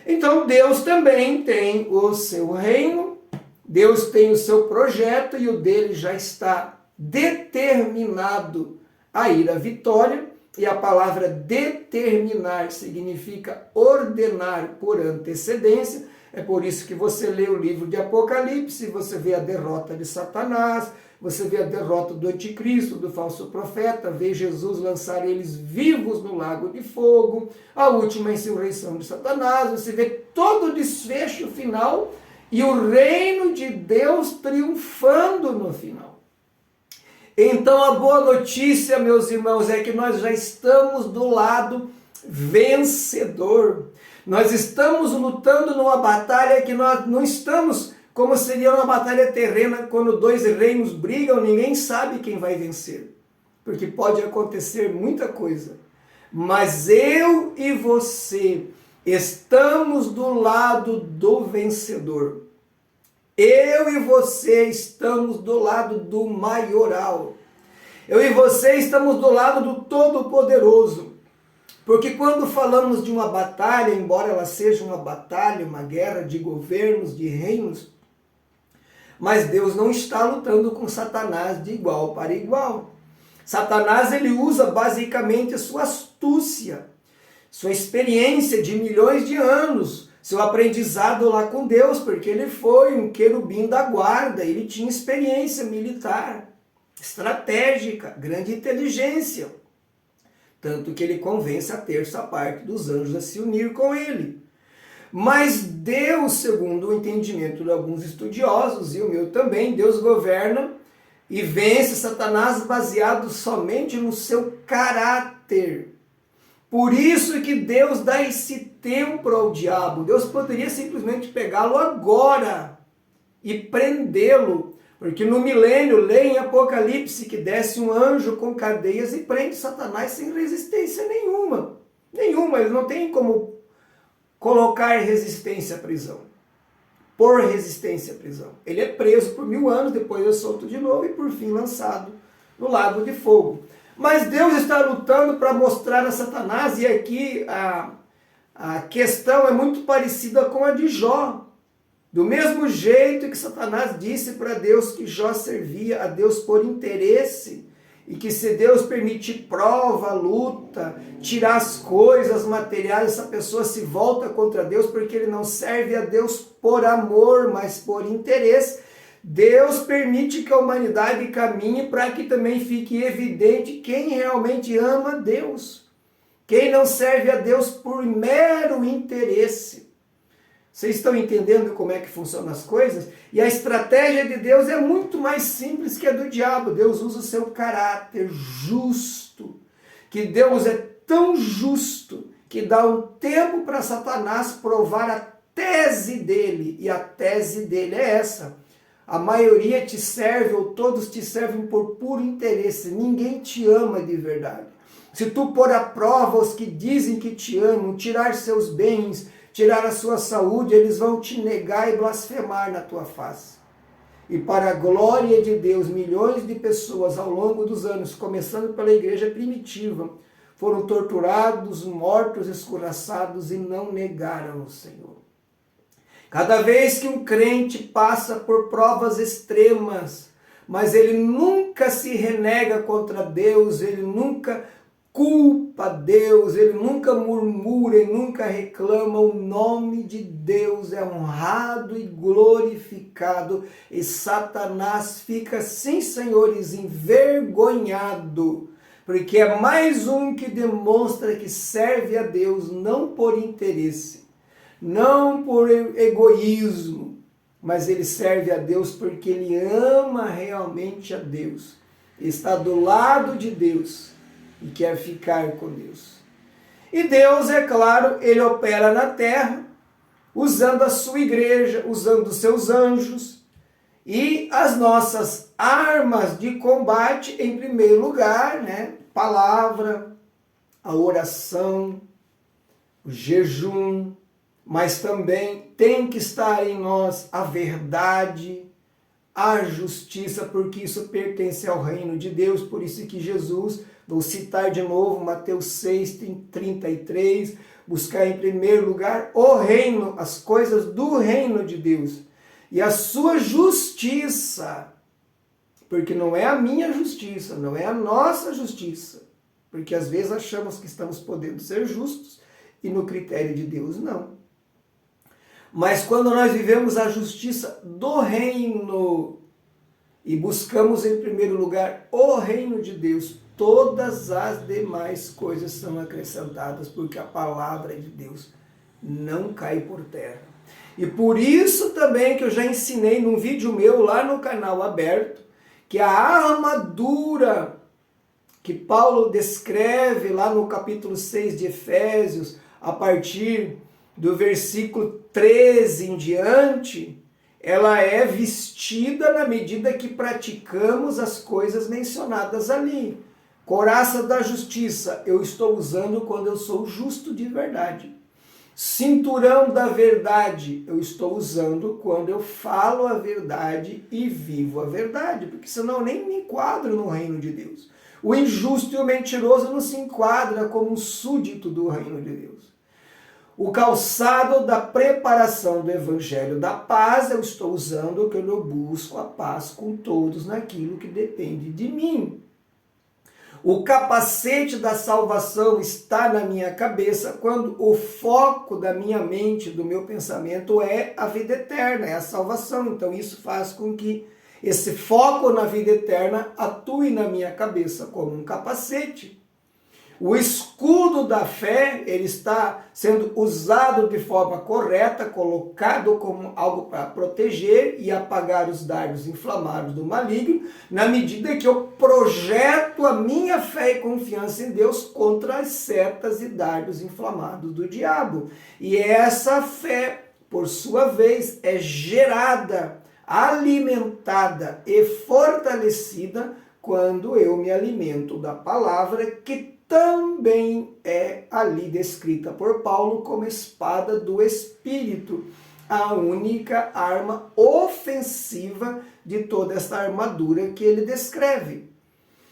Então Deus também tem o seu reino, Deus tem o seu projeto e o dele já está determinado a ir à vitória, e a palavra determinar significa ordenar por antecedência. É por isso que você lê o livro de Apocalipse, você vê a derrota de Satanás, você vê a derrota do anticristo, do falso profeta, vê Jesus lançar eles vivos no lago de fogo, a última insurreição de Satanás, você vê todo o desfecho final e o reino de Deus triunfando no final. Então a boa notícia, meus irmãos, é que nós já estamos do lado vencedor. Nós estamos lutando numa batalha que nós não estamos como seria uma batalha terrena, quando dois reinos brigam, ninguém sabe quem vai vencer. Porque pode acontecer muita coisa. Mas eu e você estamos do lado do vencedor. Eu e você estamos do lado do maioral. Eu e você estamos do lado do Todo-Poderoso. Porque quando falamos de uma batalha, embora ela seja uma batalha, uma guerra de governos, de reinos, mas Deus não está lutando com Satanás de igual para igual. Satanás, ele usa basicamente a sua astúcia, sua experiência de milhões de anos, seu aprendizado lá com Deus, porque ele foi um querubim da guarda, ele tinha experiência militar, estratégica, grande inteligência. Tanto que ele convence a terça parte dos anjos a se unir com ele. Mas Deus, segundo o entendimento de alguns estudiosos, e o meu também, Deus governa e vence Satanás baseado somente no seu caráter. Por isso que Deus dá esse tempo ao diabo. Deus poderia simplesmente pegá-lo agora e prendê-lo. Porque no milênio, lê em Apocalipse que desce um anjo com cadeias e prende Satanás sem resistência nenhuma. Nenhuma, ele não tem como colocar resistência à prisão. Por resistência à prisão. Ele é preso por 1000 anos, depois é solto de novo e por fim lançado no lago de fogo. Mas Deus está lutando para mostrar a Satanás, e aqui a questão é muito parecida com a de Jó. Do mesmo jeito que Satanás disse para Deus que Jó servia a Deus por interesse, e que se Deus permitir prova, luta, tirar as coisas materiais, essa pessoa se volta contra Deus porque ele não serve a Deus por amor, mas por interesse. Deus permite que a humanidade caminhe para que também fique evidente quem realmente ama Deus. Quem não serve a Deus por mero interesse. Vocês estão entendendo como é que funcionam as coisas? E a estratégia de Deus é muito mais simples que a do diabo. Deus usa o seu caráter justo, que Deus é tão justo que dá um tempo para Satanás provar a tese dele. E a tese dele é essa: a maioria te serve, ou todos te servem por puro interesse. Ninguém te ama de verdade. Se tu pôr à prova os que dizem que te amam, tirar seus bens, tirar a sua saúde, eles vão te negar e blasfemar na tua face. E para a glória de Deus, milhões de pessoas ao longo dos anos, começando pela igreja primitiva, foram torturados, mortos, escorraçados e não negaram o Senhor. Cada vez que um crente passa por provas extremas, mas ele nunca se renega contra Deus, ele nunca culpa Deus, ele nunca murmura, ele nunca reclama, o nome de Deus é honrado e glorificado, e Satanás fica, sim, senhores, envergonhado, porque é mais um que demonstra que serve a Deus não por interesse, não por egoísmo, mas ele serve a Deus porque ele ama realmente a Deus, está do lado de Deus e quer ficar com Deus. E Deus, é claro, ele opera na terra, usando a sua igreja, usando os seus anjos, e as nossas armas de combate, em primeiro lugar, né? Palavra, a oração, o jejum, mas também tem que estar em nós a verdade, a justiça, porque isso pertence ao reino de Deus. Por isso que Jesus, vou citar de novo Mateus 6:33, buscar em primeiro lugar o reino, as coisas do reino de Deus e a sua justiça, porque não é a minha justiça, não é a nossa justiça, porque às vezes achamos que estamos podendo ser justos e no critério de Deus não. Mas quando nós vivemos a justiça do reino e buscamos em primeiro lugar o reino de Deus, todas as demais coisas são acrescentadas, porque a palavra de Deus não cai por terra. E por isso também que eu já ensinei num vídeo meu lá no canal aberto, que a armadura que Paulo descreve lá no capítulo 6 de Efésios, a partir do versículo 13 em diante, ela é vestida na medida que praticamos as coisas mencionadas ali. Couraça da justiça, eu estou usando quando eu sou justo de verdade. Cinturão da verdade, eu estou usando quando eu falo a verdade e vivo a verdade, porque senão eu nem me enquadro no reino de Deus. O injusto e o mentiroso não se enquadra como um súdito do reino de Deus. O calçado da preparação do evangelho da paz, eu estou usando quando eu busco a paz com todos naquilo que depende de mim. O capacete da salvação está na minha cabeça quando o foco da minha mente, do meu pensamento é a vida eterna, é a salvação. Então isso faz com que esse foco na vida eterna atue na minha cabeça como um capacete. O escudo da fé, ele está sendo usado de forma correta, colocado como algo para proteger e apagar os dardos inflamados do maligno, na medida que eu projeto a minha fé e confiança em Deus contra as setas e dardos inflamados do diabo. E essa fé, por sua vez, é gerada, alimentada e fortalecida quando eu me alimento da palavra, que também é ali descrita por Paulo como espada do Espírito, a única arma ofensiva de toda esta armadura que ele descreve.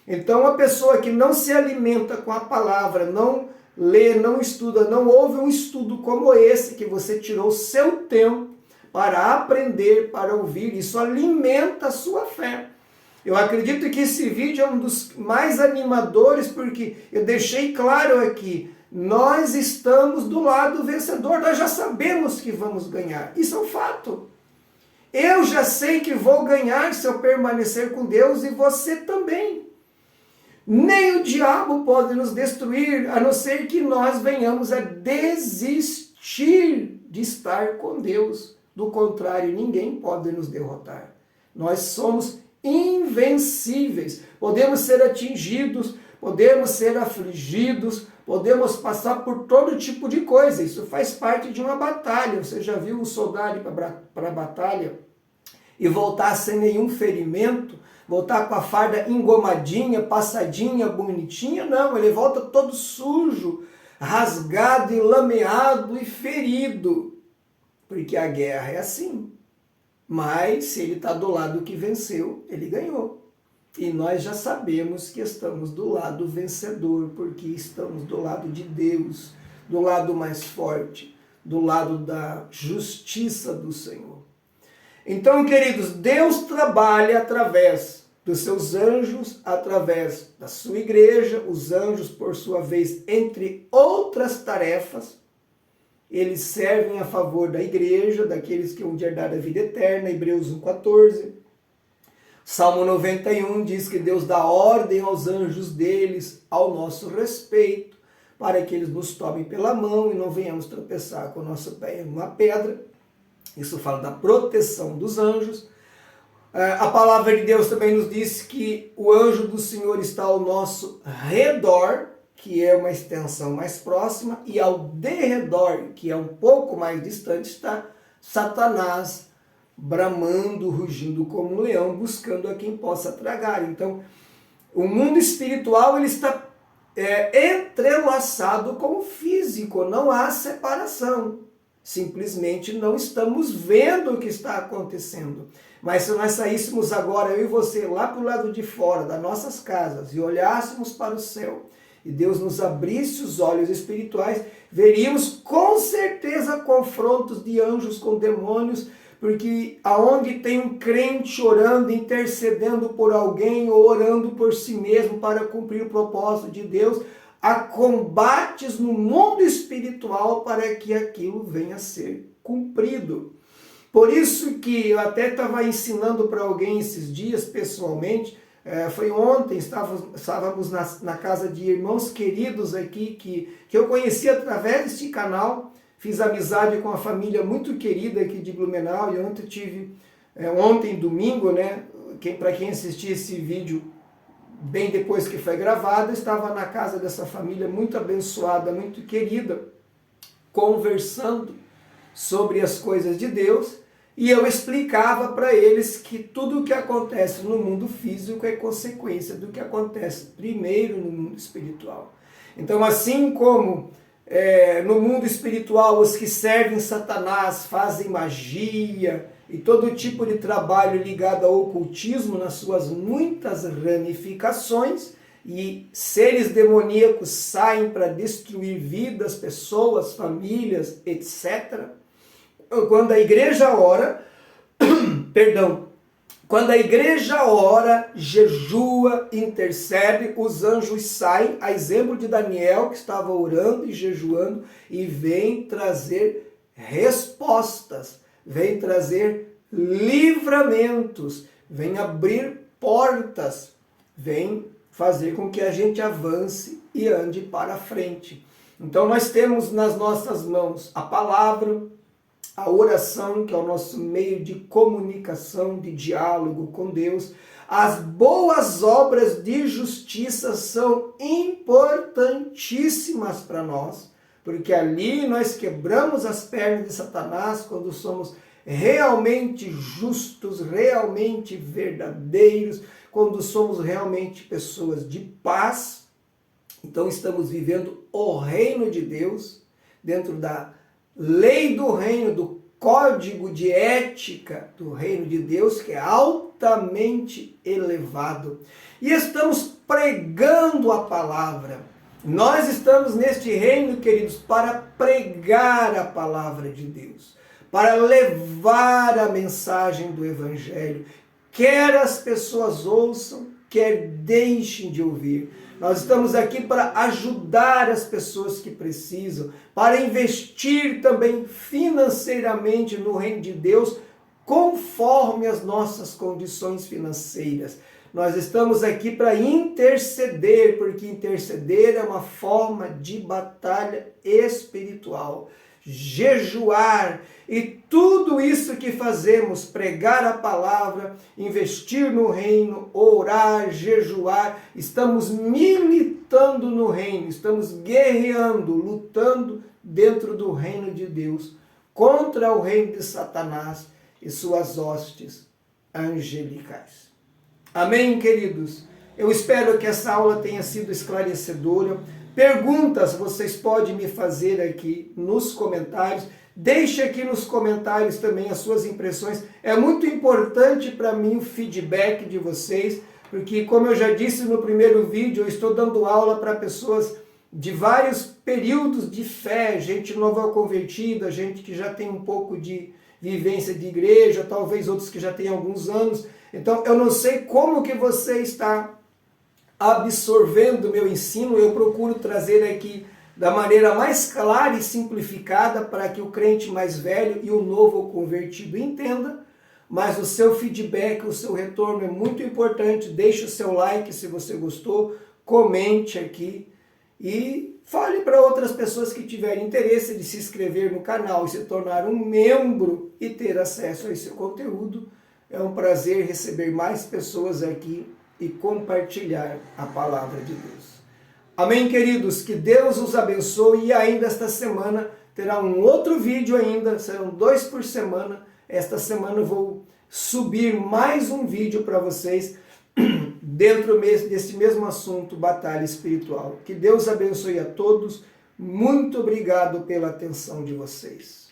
Então a pessoa que não se alimenta com a palavra, não lê, não estuda, não ouve um estudo como esse, que você tirou seu tempo para aprender, para ouvir, isso alimenta a sua fé. Eu acredito que esse vídeo é um dos mais animadores, porque eu deixei claro aqui, nós estamos do lado vencedor, nós já sabemos que vamos ganhar, isso é um fato. Eu já sei que vou ganhar se eu permanecer com Deus e você também. Nem o diabo pode nos destruir, a não ser que nós venhamos a desistir de estar com Deus. Do contrário, ninguém pode nos derrotar. Nós somos invencíveis. Podemos ser atingidos, podemos ser afligidos, podemos passar por todo tipo de coisa. Isso faz parte de uma batalha. Você já viu um soldado ir para a batalha e voltar sem nenhum ferimento? Voltar com a farda engomadinha, passadinha, bonitinha? Não, ele volta todo sujo, rasgado e lameado e ferido. Porque a guerra é assim. Mas se ele está do lado que venceu, ele ganhou. E nós já sabemos que estamos do lado vencedor, porque estamos do lado de Deus, do lado mais forte, do lado da justiça do Senhor. Então, queridos, Deus trabalha através dos seus anjos, através da sua igreja. Os anjos, por sua vez, entre outras tarefas, eles servem a favor da igreja, daqueles que vão herdar a vida eterna, Hebreus 1,14. Salmo 91 diz que Deus dá ordem aos anjos deles ao nosso respeito, para que eles nos tomem pela mão e não venhamos tropeçar com o nosso pé em uma pedra. Isso fala da proteção dos anjos. A palavra de Deus também nos diz que o anjo do Senhor está ao nosso redor, que é uma extensão mais próxima, e ao derredor, que é um pouco mais distante, está Satanás, bramando, rugindo como um leão, buscando a quem possa tragar. Então, o mundo espiritual ele está entrelaçado com o físico, não há separação. Simplesmente não estamos vendo o que está acontecendo. Mas se nós saíssemos agora, eu e você, lá para o lado de fora das nossas casas e olhássemos para o céu, e Deus nos abrisse os olhos espirituais, veríamos com certeza confrontos de anjos com demônios, porque aonde tem um crente orando, intercedendo por alguém, ou orando por si mesmo para cumprir o propósito de Deus, há combates no mundo espiritual para que aquilo venha a ser cumprido. Por isso que eu até estava ensinando para alguém esses dias pessoalmente, foi ontem, estávamos na casa de irmãos queridos aqui, que eu conheci através deste canal, fiz amizade com uma família muito querida aqui de Blumenau, e ontem tive, ontem domingo, né, para quem assistir esse vídeo, bem depois que foi gravado, estava na casa dessa família muito abençoada, muito querida, conversando sobre as coisas de Deus, e eu explicava para eles que tudo o que acontece no mundo físico é consequência do que acontece primeiro no mundo espiritual. Então, assim como no mundo espiritual os que servem Satanás fazem magia e todo tipo de trabalho ligado ao ocultismo nas suas muitas ramificações, e seres demoníacos saem para destruir vidas, pessoas, famílias, etc. Quando a igreja ora, quando a igreja ora, jejua, intercede, os anjos saem, a exemplo de Daniel, que estava orando e jejuando, e vem trazer respostas, vem trazer livramentos, vem abrir portas, vem fazer com que a gente avance e ande para frente. Então nós temos nas nossas mãos a palavra, a oração, que é o nosso meio de comunicação, de diálogo com Deus. As boas obras de justiça são importantíssimas para nós, porque ali nós quebramos as pernas de Satanás quando somos realmente justos, realmente verdadeiros, quando somos realmente pessoas de paz. Então estamos vivendo o reino de Deus, dentro da lei do reino, do código de ética do reino de Deus, que é altamente elevado. E estamos pregando a palavra. Nós estamos neste reino, queridos, para pregar a palavra de Deus, para levar a mensagem do Evangelho. Quer as pessoas ouçam, quer deixem de ouvir. Nós estamos aqui para ajudar as pessoas que precisam, para investir também financeiramente no reino de Deus, conforme as nossas condições financeiras. Nós estamos aqui para interceder, porque interceder é uma forma de batalha espiritual. Jejuar e tudo isso que fazemos, pregar a palavra, investir no reino, orar, jejuar, estamos militando no reino, estamos guerreando, lutando dentro do reino de Deus, contra o reino de Satanás e suas hostes angelicais. Amém, queridos? Eu espero que essa aula tenha sido esclarecedora. Perguntas vocês podem me fazer aqui nos comentários. Deixe aqui nos comentários também as suas impressões. É muito importante para mim o feedback de vocês, porque como eu já disse no primeiro vídeo, eu estou dando aula para pessoas de vários períodos de fé, gente nova convertida, gente que já tem um pouco de vivência de igreja, talvez outros que já têm alguns anos. Então eu não sei como que você está absorvendo o meu ensino. Eu procuro trazer aqui da maneira mais clara e simplificada para que o crente mais velho e o novo convertido entenda, mas o seu feedback, o seu retorno é muito importante. Deixe o seu like se você gostou, comente aqui e fale para outras pessoas que tiverem interesse de se inscrever no canal e se tornar um membro e ter acesso a esse conteúdo. É um prazer receber mais pessoas aqui e compartilhar a palavra de Deus. Amém, queridos? Que Deus os abençoe e ainda esta semana terá um outro vídeo ainda, serão 2 por semana. Esta semana eu vou subir mais um vídeo para vocês dentro desse mesmo assunto, batalha espiritual. Que Deus abençoe a todos. Muito obrigado pela atenção de vocês.